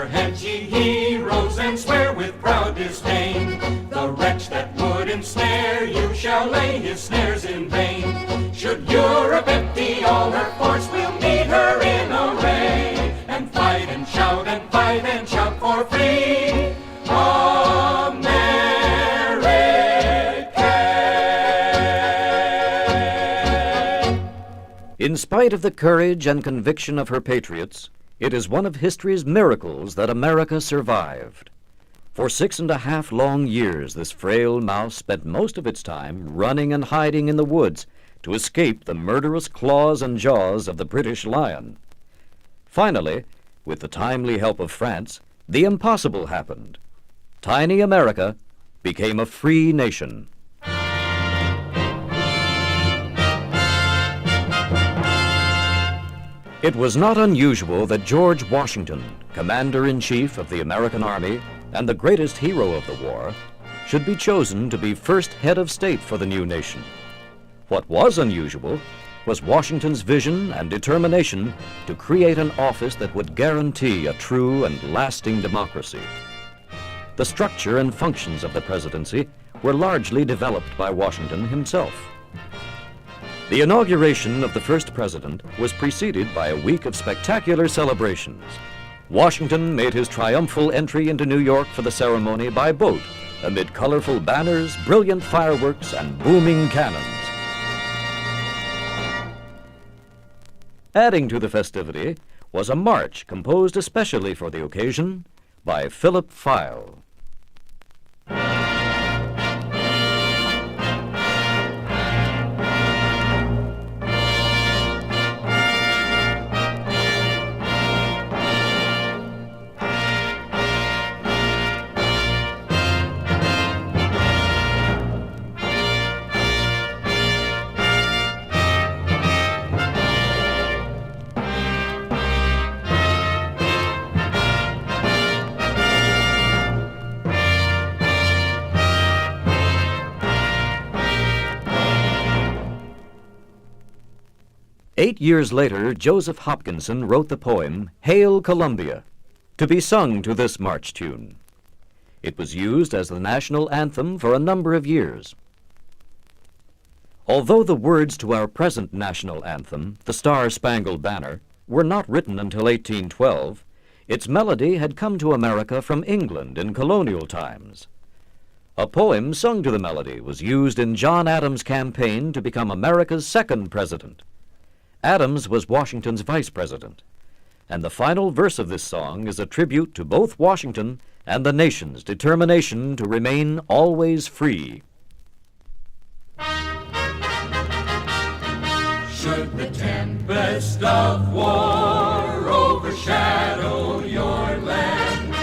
your heads, ye heroes, and swear with proud disdain. The wretch that would ensnare you shall lay his snares in vain. Should Europe empty all her force, we'll meet her in array, and fight and shout and fight and shout for free. Amerikay. In spite of the courage and conviction of her patriots, it is one of history's miracles that America survived. For 6.5 long years, this frail mouse spent most of its time running and hiding in the woods to escape the murderous claws and jaws of the British lion. Finally, with the timely help of France, the impossible happened. Tiny America became a free nation. It was not unusual that George Washington, Commander-in-Chief of the American Army and the greatest hero of the war, should be chosen to be first head of state for the new nation. What was unusual was Washington's vision and determination to create an office that would guarantee a true and lasting democracy. The structure and functions of the presidency were largely developed by Washington himself. The inauguration of the first president was preceded by a week of spectacular celebrations. Washington made his triumphal entry into New York for the ceremony by boat, amid colorful banners, brilliant fireworks, and booming cannons. Adding to the festivity was a march composed especially for the occasion by Philip File. 8 years later, Joseph Hopkinson wrote the poem, Hail Columbia, to be sung to this march tune. It was used as the national anthem for a number of years. Although the words to our present national anthem, the Star-Spangled Banner, were not written until 1812, its melody had come to America from England in colonial times. A poem sung to the melody was used in John Adams' campaign to become America's second president. Adams was Washington's vice president, and the final verse of this song is a tribute to both Washington and the nation's determination to remain always free. Should the tempest of war overshadow your land,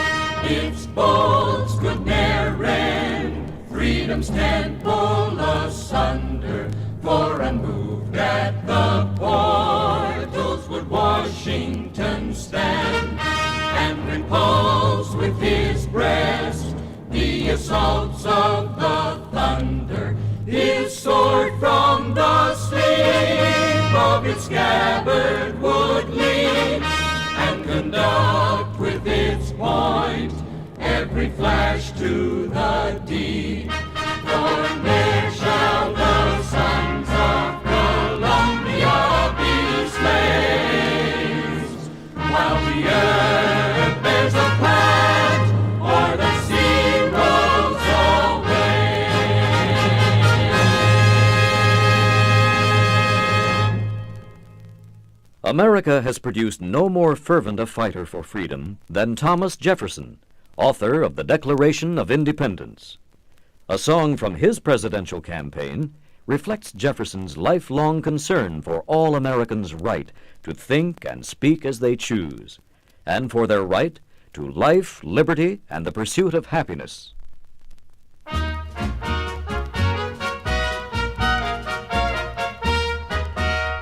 its bolts could ne'er rend freedom's temple asunder, for unmoved at the portals would Washington stand, and repulse with his breast the assaults of the thunder. His sword from the sleeve of its scabbard would lead, and conduct with its point every flash to the deed. For there shall the sons of Columbia be slaves, while the earth bears a plant or the sea rolls away. America has produced no more fervent a fighter for freedom than Thomas Jefferson, author of the Declaration of Independence. A song from his presidential campaign reflects Jefferson's lifelong concern for all Americans' right to think and speak as they choose, and for their right to life, liberty, and the pursuit of happiness.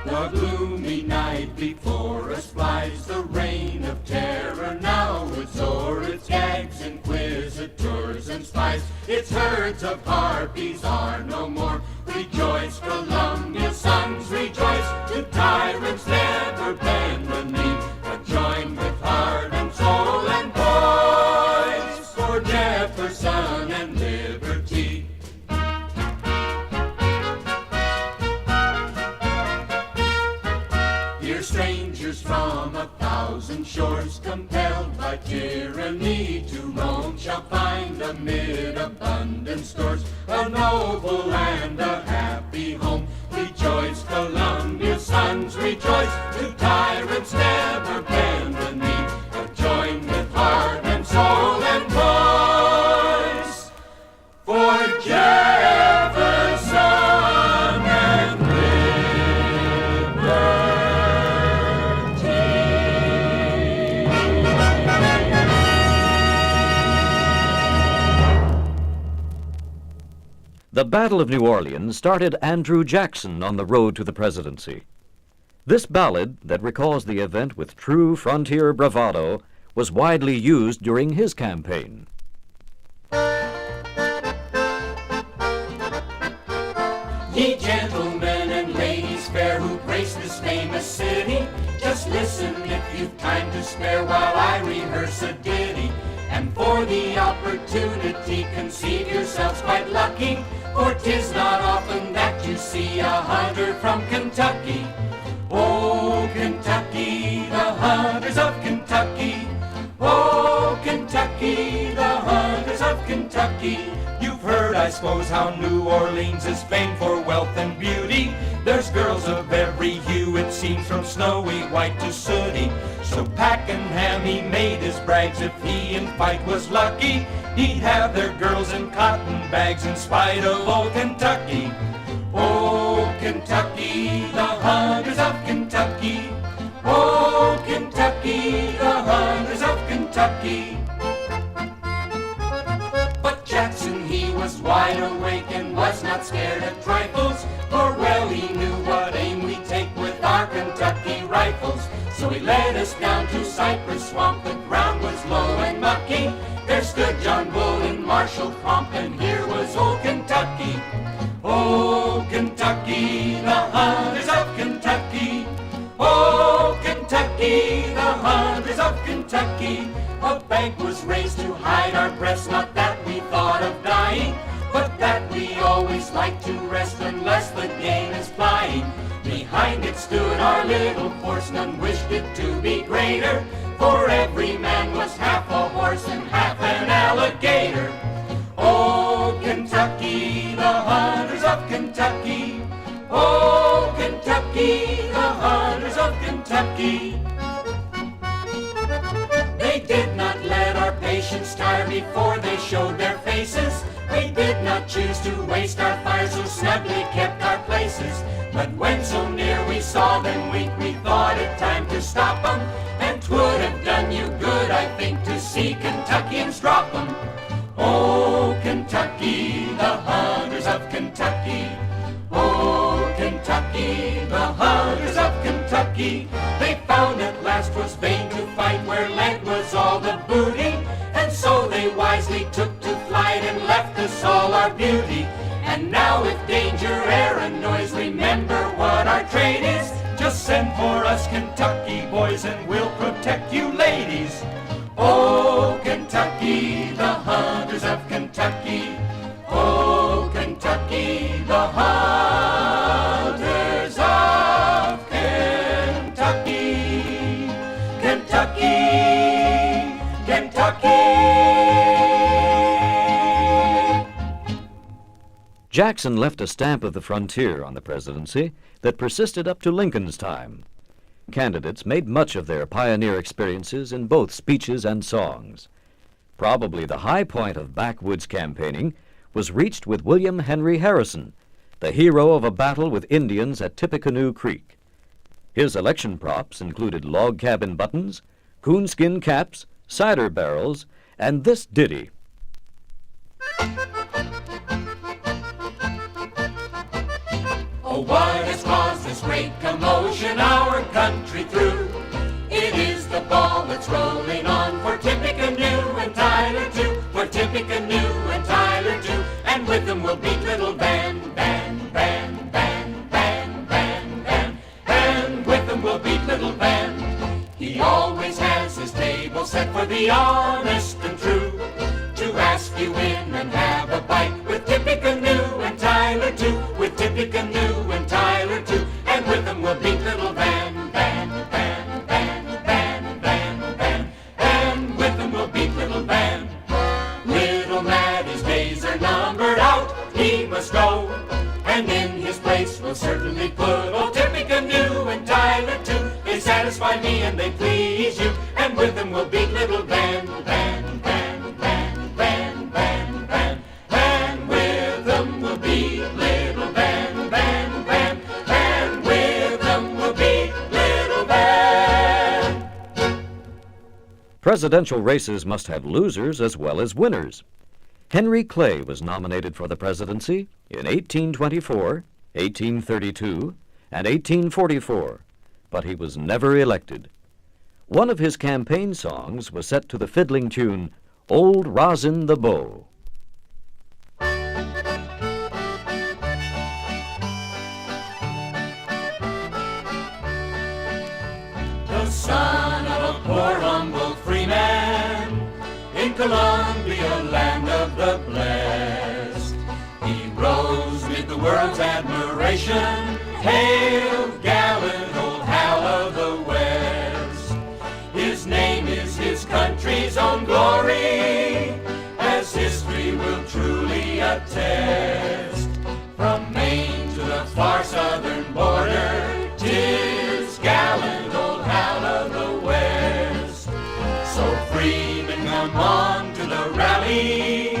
The gloomy night before us flies, the reign of terror now would soar, its gags, inquisitors, and spies. Its herds of harpies are no more. Rejoice, Columbia's sons, rejoice. To tyrants never bend the knee, but join with heart and soul and voice. Jefferson and Liberty. Here strangers from 1,000 shores, compelled by tyranny to roam, shall find amid abundant stores a noble and a happy home. Rejoice, Columbia's sons, rejoice, to tyrants never bend the knee, but join with heart and soul and voice for Jefferson and The Battle of New Orleans started Andrew Jackson on the road to the presidency. This ballad, that recalls the event with true frontier bravado, was widely used during his campaign. Ye gentlemen and ladies fair who grace this famous city, just listen if you've time to spare while I rehearse a ditty. And for the opportunity conceive yourselves quite lucky, for 'tis not often that you see a hunter from Kentucky. Oh, Kentucky, the hunters of Kentucky. Oh, Kentucky, the hunters of Kentucky. You've heard, I suppose, how New Orleans is famed for wealth and beauty. There's girls of every hue, it seems, from snowy white to sooty. So Pakenham, he made his brags, if he in fight was lucky, he'd have their girls in cotton bags in spite of old Kentucky. Oh, Kentucky, the hunters of Kentucky. Oh, Kentucky, the hunters of Kentucky. But Jackson, he was wide awake and was not scared at trifles, for well he knew what aim we take with our Kentucky rifles. So he led us down to Cypress Swamp, the ground was low and mucky. There stood John Bull and Marshall Crump, and here was old Kentucky. Oh, Kentucky, the hunters of Kentucky. Oh, Kentucky, the hunters of Kentucky. A bank was raised to hide our breasts, not that we thought of dying, but that we always like to rest unless the game is flying. Behind it stood our little force, none wished it to be greater, for every man was half a horse and half an alligator. Oh, Kentucky, the hunters of Kentucky. Oh, Kentucky, the hunters of Kentucky. They did not let our patience tire before they showed their faces. We did not choose to waste our fire, so snugly kept our places. But when so near we saw them weak, we thought it time to stop them. And 'twould have done you good, I think, to see Kentuckians drop them. Oh, Kentucky, the hunters of Kentucky. Oh, Kentucky, the hunters of Kentucky. They found at last 'twas vain to fight where lead was all the booty, and so they wisely took to flight and left us all our beauty. And now if danger, air, and noise, remember what our trade is. Just send for us Kentucky boys and we'll protect you ladies. Oh, Kentucky, the hunters of Kentucky. Oh, Kentucky, the hunters of Kentucky. Kentucky, Kentucky. Jackson left a stamp of the frontier on the presidency that persisted up to Lincoln's time. Candidates made much of their pioneer experiences in both speeches and songs. Probably the high point of backwoods campaigning was reached with William Henry Harrison, the hero of a battle with Indians at Tippecanoe Creek. His election props included log cabin buttons, coonskin caps, cider barrels, and this ditty. Oh, what has caused this great commotion our country through? It is the ball that's rolling on for Tippecanoe and Tyler Too, for Tippecanoe and Tyler Too, and with them we'll beat little band, band, band, band, band, band, band, and with them we'll beat little band. He always has his table set for the honest and true, to ask whiskey win and have a bite with Tippecanoe and Tyler Too, with Tippecanoe and Tyler Too, and with them we'll beat little Van, Van, Van, Van, Van, Van, Van, and with them we'll beat little Van. Little Maddie's days are numbered out, he must go, and in his place we'll certainly put old Tippecanoe and Tyler Too. They satisfy me and they please you, and with them we'll beat little Van, Van, Van, Van, Van, Van, Van, and with them we'll beat little Van, Van, Van, and with them we'll beat little Van. Presidential races must have losers as well as winners. Henry Clay was nominated for the presidency in 1824, 1832, and 1844, but he was never elected. One of his campaign songs was set to the fiddling tune, Old Rosin the Bow. The son of a poor humble freeman in Columbia, land of the blessed, he rose mid the world's admiration. Hail, gallant old Hal of the West. His name is his country's own glory, as history will truly attest. From Maine to the far southern border, 'tis gallant old Hal of the West. So freemen, come on to the rally,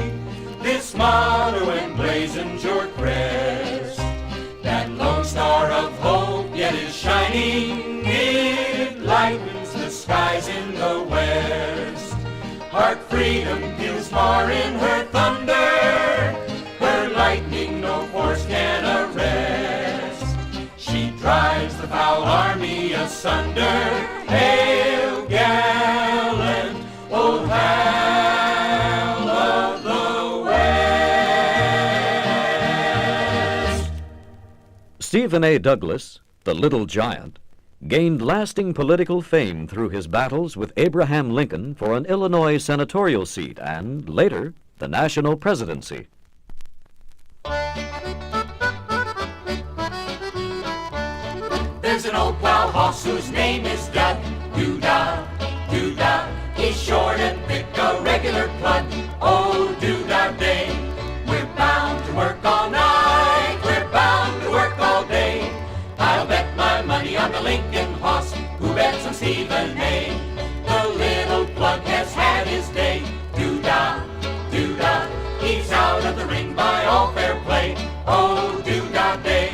this motto emblazons your crest. That lone star of hope yet is shining, it lightens the skies in the west. Heart freedom feels far in her thunder, her lightning no force can arrest. She drives the foul army asunder. Hail, gallant old Hal of the West. Stephen A. Douglas, the Little Giant, gained lasting political fame through his battles with Abraham Lincoln for an Illinois senatorial seat and, later, the national presidency. There's an old plow horse whose name is Dud, Doo-dah, Doo-dah. He's short and thick, a regular plug, oh Doo-dah day. We're bound to work all night, we're bound to work all day. I'll bet my money on the Lincoln horse, who bets on Stephen A. The little plug has had his day, Doo-dah, Doo-dah. He's out of the ring by all fair play, oh Doo-dah day.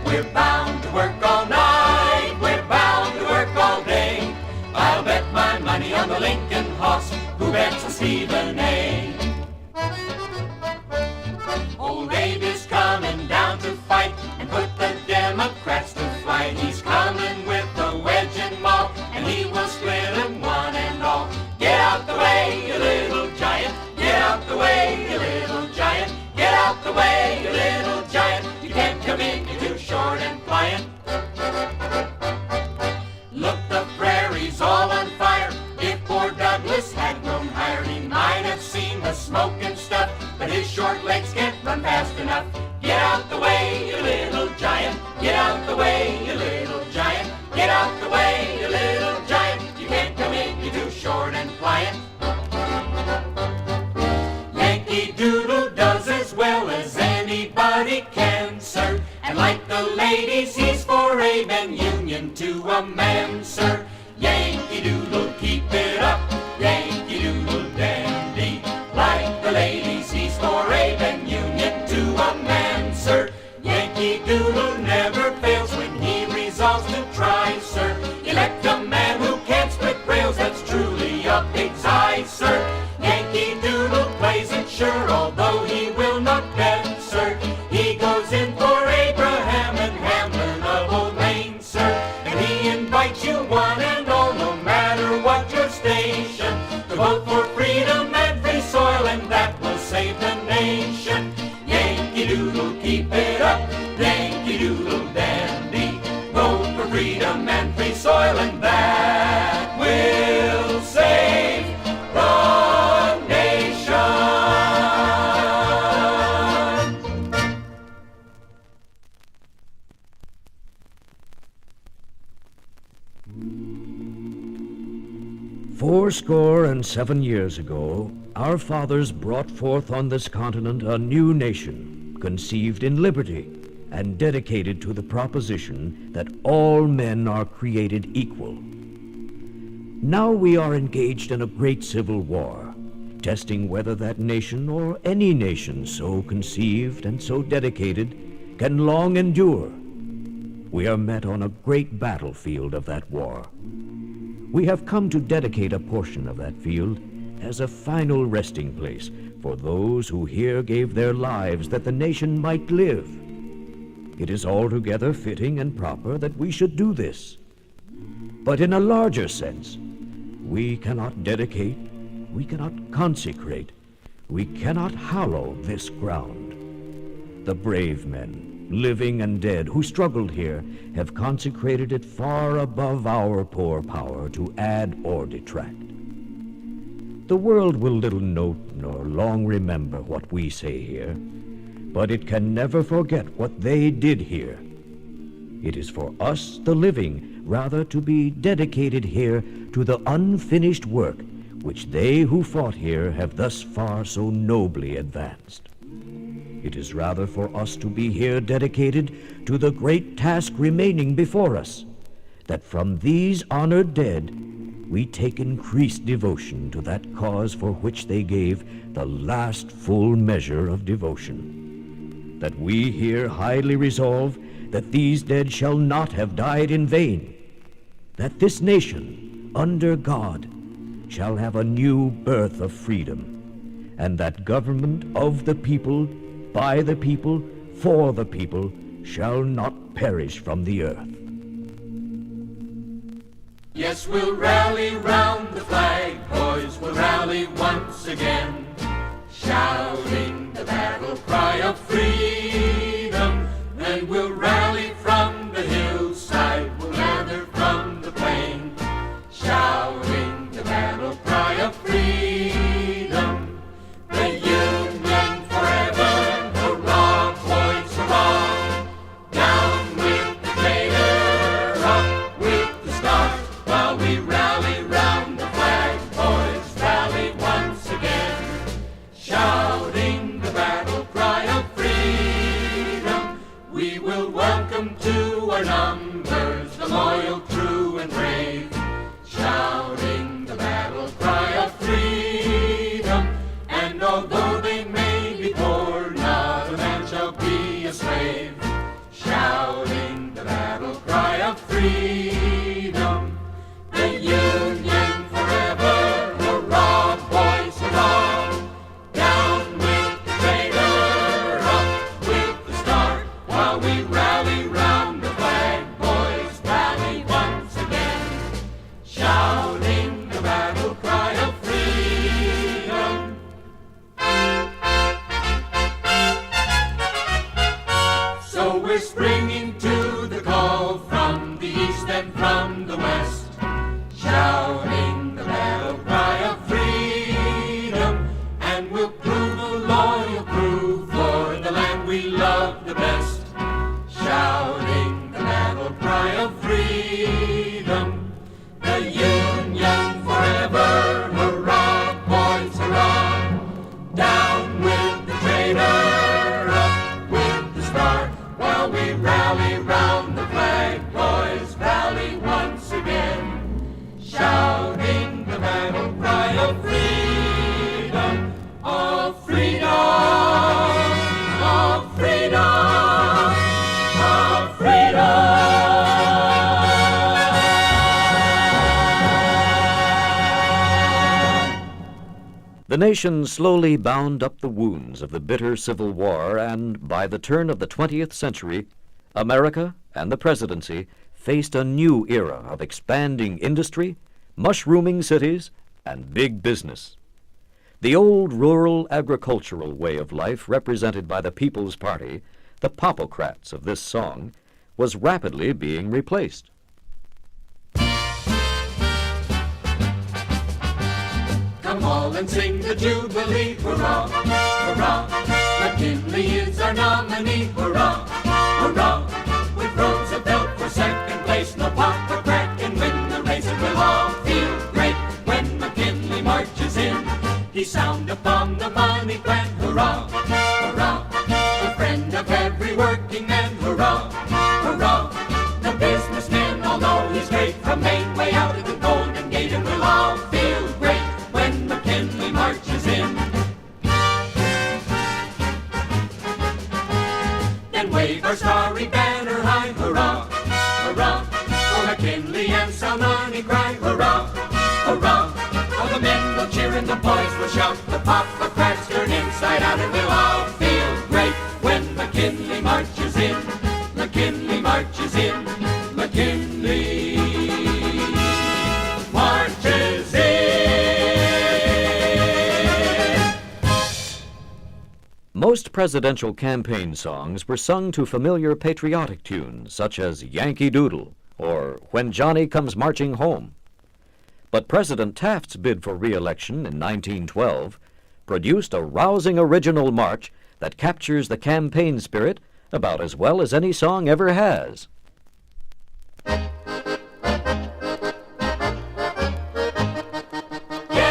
We're bound to work all night, we're bound to work all day. I'll bet my money on the Lincoln horse, who bets on Stephen A. Old Abe is coming down to fight and put the Democrats to flight. He's coming with a wedge and maul, and he will split them one and all. Get out the way, you little giant. Get out the way, you little giant. Get out the way, you little giant. You can't come in, you're too short and pliant. Look, the prairie's all on fire. If poor Douglas had grown higher, he might have seen the smoke and stuff, but his short legs can't run fast enough. Get out the way, you little giant. Get out the way, you little giant. Get out the way, you little giant. You can't come in, you're too short and pliant. Yankee Doodle does as well as anybody can, sir. And like the ladies, he's for Abe and Union to a man, sir. Yankee Doodle, keep it up. Yankee Doodle dandy. Like the ladies, he's for Abe and Union to a man, sir. Yankee Doodle never fails when he resolves to try, sir. Elect a man who can't split rails, that's truly a pig's eye, sir. Yankee Doodle plays it sure, although he will not bet, sir. He goes in for Abraham and Hamlin of Old Main, sir. And he invites you one and all, no matter what your station, to vote for freedom and free soil, and that will save the nation. Yankee Doodle, keep it up. Yankee Doodle dandy. Vote for freedom and free soil, and that will save the nation. 407 years ago, our fathers brought forth on this continent a new nation, conceived in liberty and dedicated to the proposition that all men are created equal. Now we are engaged in a great civil war, testing whether that nation or any nation so conceived and so dedicated can long endure. We are met on a great battlefield of that war. We have come to dedicate a portion of that field as a final resting place for those who here gave their lives that the nation might live. It is altogether fitting and proper that we should do this. But in a larger sense, we cannot dedicate, we cannot consecrate, we cannot hallow this ground. The brave men, living and dead, who struggled here, have consecrated it far above our poor power to add or detract. The world will little note nor long remember what we say here, but it can never forget what they did here. It is for us, the living, rather to be dedicated here to the unfinished work which they who fought here have thus far so nobly advanced. It is rather for us to be here dedicated to the great task remaining before us, that from these honored dead we take increased devotion to that cause for which they gave the last full measure of devotion. That we here highly resolve that these dead shall not have died in vain, that this nation, under God, shall have a new birth of freedom, and that government of the people, by the people, for the people, shall not perish from the earth. Yes, we'll rally round the flag, boys, we'll rally once again, shouting the battle cry of freedom. Then we'll rally from the hillside, we'll gather from the plain, shouting the battle cry of freedom. The Union forever, hurrah, boys, hurrah! Down with the traitor, up with the star, while we rally round the flag, boys, rally once again, shouting the battle cry of freedom. We will welcome to our numbers the loyal, true, and brave, shouting the battle cry of freedom. And although they may be poor, not a man shall be a slave, shouting the battle cry of freedom. The Union forever, hurrah, boys, hurrah! Down with the traitor, up with the star, while we rally round the flag, boys, rally once again, shouting the battle cry of freedom. So we're springing to the call from the east and from the west, shouting the battle cry of freedom, and we'll prove a loyal crew for the land we love the best, shouting the battle cry of freedom. The Union forever, hurrah, boys, hurrah! Down with the traitor, up with the star, while we rally round the flag, boys, rally once again, shouting the battle cry of freedom, of freedom, of freedom, of freedom. The nation slowly bound up the wounds of the bitter Civil War, and by the turn of the 20th century, America and the Presidency faced a new era of expanding industry, mushrooming cities, and big business. The old rural agricultural way of life represented by the People's Party, the popocrats of this song, was rapidly being replaced. Come all and sing the Jubilee, hurrah, hurrah! McKinley is our nominee, hurrah, hurrah! With Roosevelt for second place, no pop or crack, and win the race, and we'll all feel great when McKinley He sound upon the money plan, hurrah, hurrah. The friend of every working man, hurrah, hurrah. The businessmen all know he's great, from Maine way out to the Golden Gate, and we'll all feel great when McKinley marches in. Then wave our starry banner high, hurrah, hurrah. For McKinley and Salmoney cry, hurrah, hurrah. All the men will cheer and the boys will shout, the pop of cracks turn inside out, and we'll all feel great when McKinley marches in. McKinley marches in. McKinley marches in. Most presidential campaign songs were sung to familiar patriotic tunes such as Yankee Doodle or When Johnny Comes Marching Home. But President Taft's bid for re-election in 1912 produced a rousing original march that captures the campaign spirit about as well as any song ever has. Get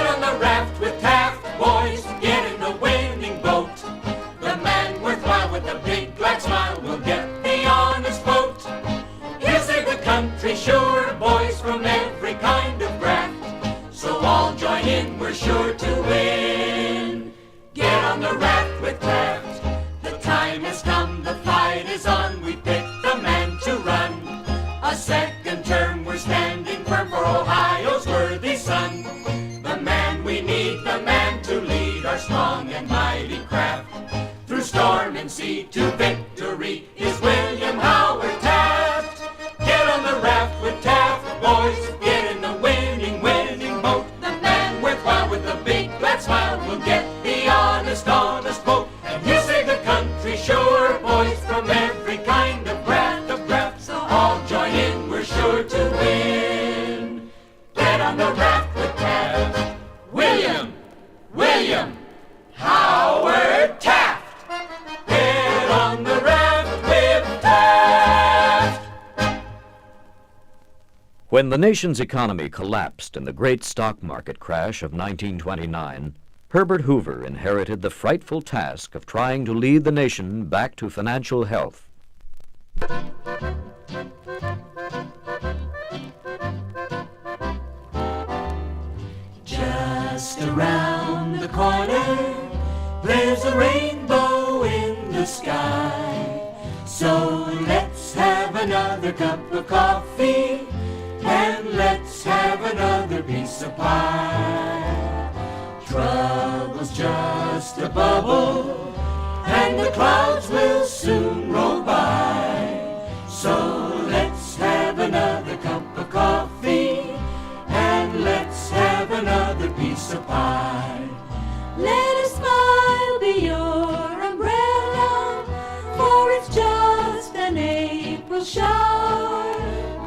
on the raft with Taft, boys, get in the winning boat. The man worthwhile with the big black smile will get the honest vote. He'll save the country, sure, boys, from every kind of graft. So all join in, we're sure to win. Get on the raft with Taft. The time has come, the fight is on. We picked the man to run. A second term, we're standing firm for Ohio's worthy son. The man we need, the man to lead our strong and mighty craft. Through storm and sea to victory is William Howard Taft. Get on the raft with Taft, boys, get in the winning boat. The man worthwhile with the big black smile will get the honest vote. And he'll save the country, sure, boys, from every kind of graft. So all join in, we're sure to win. Get on the raft with Taft. William Howard Taft. Get on the raft with Taft. When the nation's economy collapsed in the great stock market crash of 1929, Herbert Hoover inherited the frightful task of trying to lead the nation back to financial health. Just around the corner, there's a rainbow in the sky. So let's have another cup of coffee, and let's have another piece of pie. Trouble's just a bubble, and the clouds will soon roll by. So let's have another cup of coffee, and let's have another piece of pie. Let a smile be your umbrella, for it's just an April shower.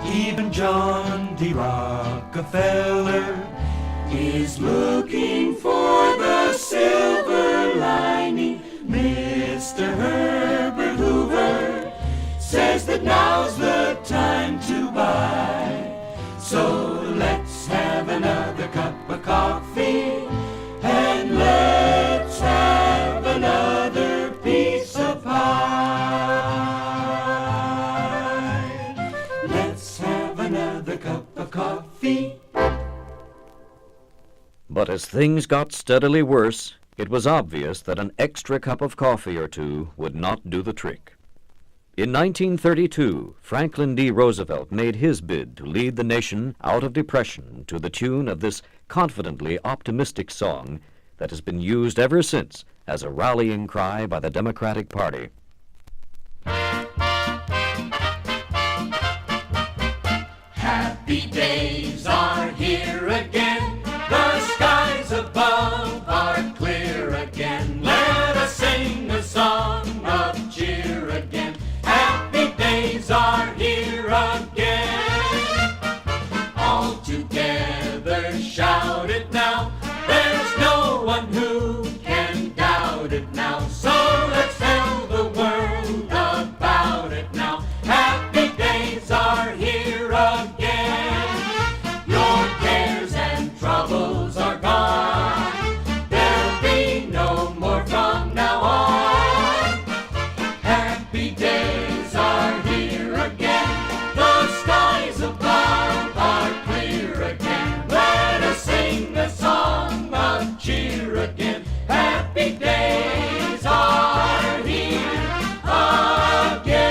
Even John D. Rockefeller is looking for the silver lining. Mr. Herbert Hoover says that now's the time to buy. So let's have another cup of coffee, and let's have another piece of pie. Let's have another cup of coffee. But as things got steadily worse, it was obvious that an extra cup of coffee or two would not do the trick. In 1932, Franklin D. Roosevelt made his bid to lead the nation out of depression to the tune of this confidently optimistic song that has been used ever since as a rallying cry by the Democratic Party. Happy days are here again. The skies above are clear again. Let us sing a song of cheer again. Happy days are here again. All together shout it now. There's no one who can doubt it now. So let's tell the world about it now. Happy days are here again. Your cares and troubles are gone. They're happy days are here again.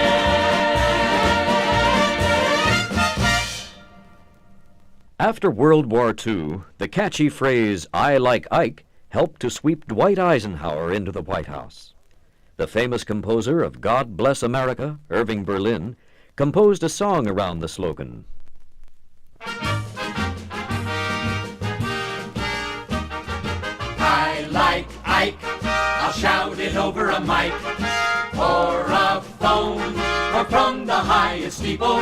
After World War II, the catchy phrase, "I like Ike," helped to sweep Dwight Eisenhower into the White House. The famous composer of God Bless America, Irving Berlin, composed a song around the slogan. I like Ike, I'll shout it over a mic, or a phone, or from the highest steeple.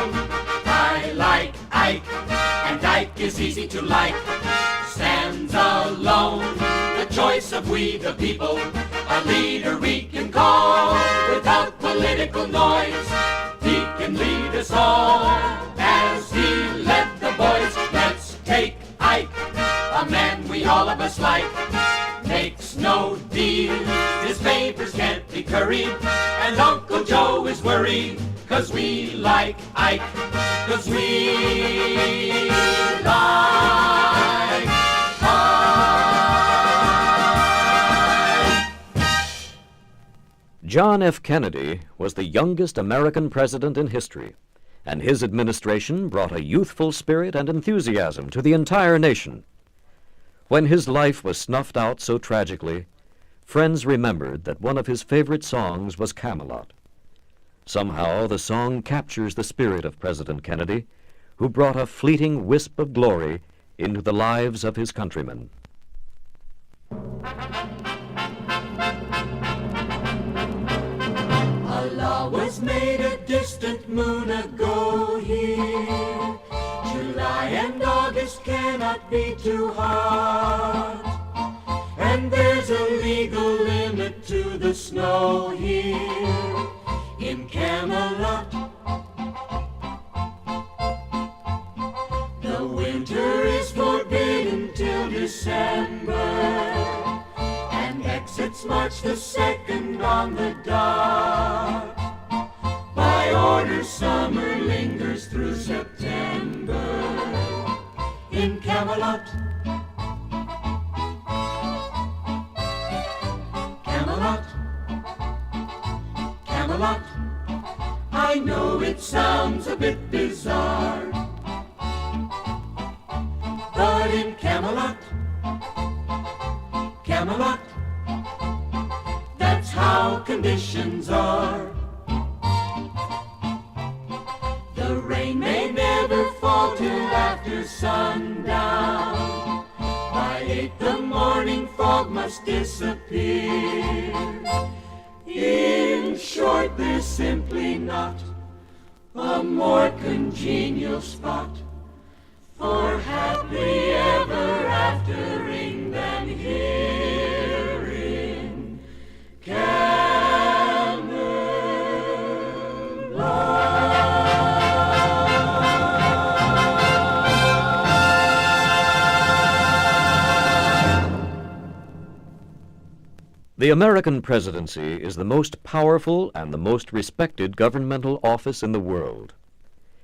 I like Ike, and Ike is easy to like, stands alone, the choice of we the people, a leader we can call without political noise. He can lead us all as he led the boys. Let's take Ike, a man we all of us like, makes no deals, his favors can't be curried, and Uncle Joe is worried, 'cause we like Ike, 'cause we like Ike. John F. Kennedy was the youngest American president in history, and his administration brought a youthful spirit and enthusiasm to the entire nation. When his life was snuffed out so tragically, friends remembered that one of his favorite songs was Camelot. Somehow the song captures the spirit of President Kennedy, who brought a fleeting wisp of glory into the lives of his countrymen. A law was made a distant moon ago here. July and August cannot be too hot, and there's a legal limit to the snow here in Camelot. The winter is forbidden till December, and exits March the 2nd on the dot. By order, summer lingers through September in Camelot. Camelot, Camelot, I know it sounds a bit bizarre, but in Camelot, Camelot, that's how conditions are. The rain may never fall till after sundown. By 8 the morning fog must disappear. In short, there's simply not a more congenial spot for happily ever aftering than here in Camelot. The American presidency is the most powerful and the most respected governmental office in the world.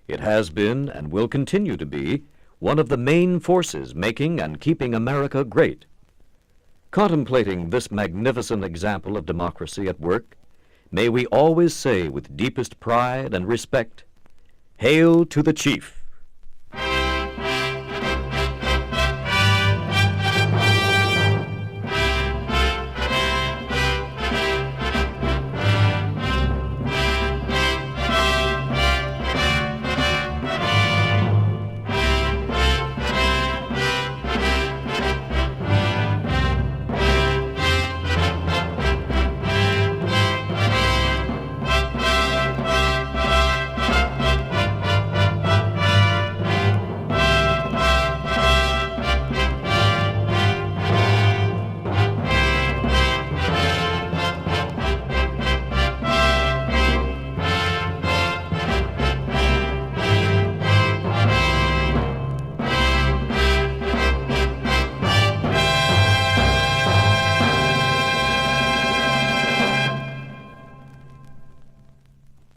It has been and will continue to be one of the main forces making and keeping America great. Contemplating this magnificent example of democracy at work, may we always say with deepest pride and respect, "Hail to the Chief!"